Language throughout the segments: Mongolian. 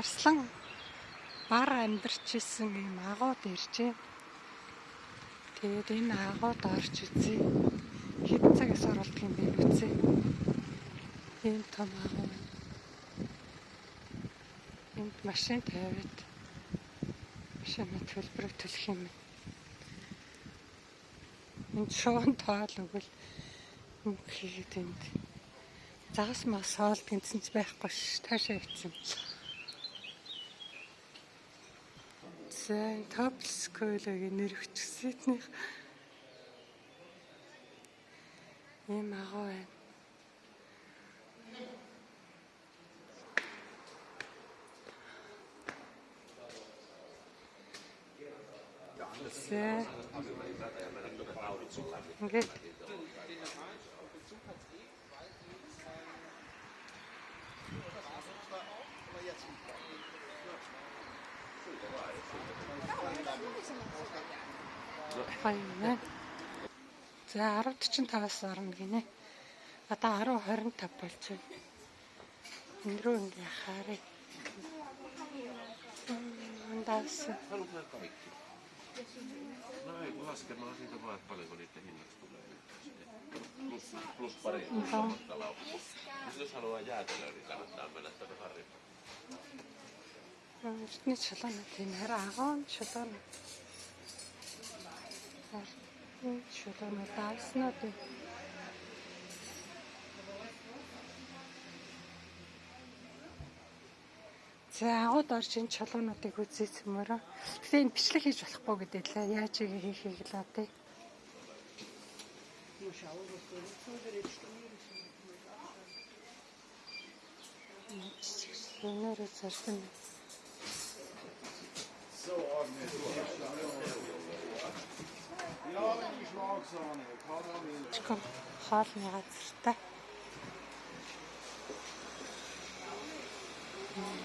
Арслан бар амьдарч исэн юм агууд ирж байна. Тэгээд энэ агууд орж үзье. Хэдэн цагаас оролдох юм бэ үзье. Энэ том агуу. Энд машин тавиад машины төлбөрөөр төлөх юм. Энд шугам тоол өгвөл мөнгө хийгээд энд загас мас хоол гинцэн ч байхгүй ш. Таашаа явчихсан. За Топскойлогийн нэрвчсэднийх ийм агуу байна. За ингээд хайна. За 10:45-аас орно гинэ. Одоо 10:25 болж байна. Энэ рүү ингээ харъя. Андаас. No ei, kun laskemaan siitä vaan, että paljonko niiden hinnaksi tulee. Plus pari isomatta laukkua. Jos haluaa jäätelöä, niin kannattaa mennä tuonne Harriin. Эртний чулуунууд энэ хараа агуун чулуунууд. Энэ чулуунууд даснууд. За агууд орж энэ чулуунуудыг үзээсмээрээ. Гэтэ энэ бичлэг хийж болохгүй гэдэг лээ. Яаж хийхийг л одоо. Өнөөрөө зарсан. Чиком хаалны газартай.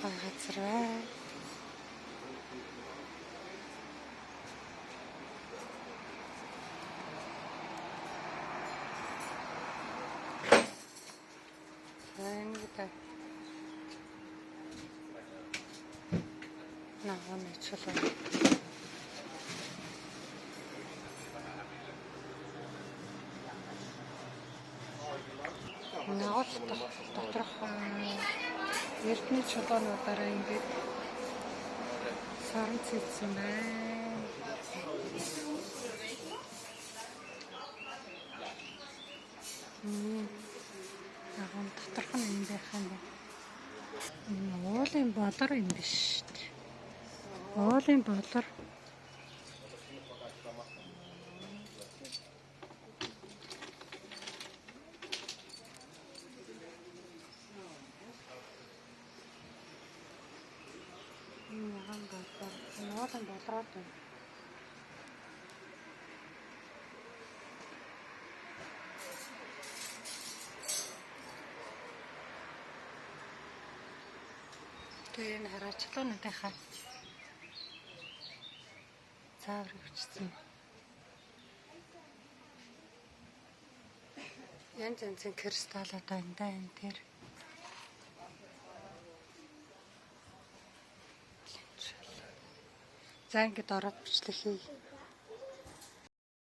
Газар бай. Энгитэй. Нааны чулуу. Наагт доторх эрдний чулуунуудаараа ингээд саран цэцсэн байна. Агуун доторх нь юм байх юм байна. Уулын болор юм биш шүү дээ. Уулын болор. Уулын болроод байна. Тэгээ энэ хараачлуунуудынхаа цаавар өвчсөн. Янз янзын кристаллууд байна да энэ тэр. За ингээд ороод бичлэг хий.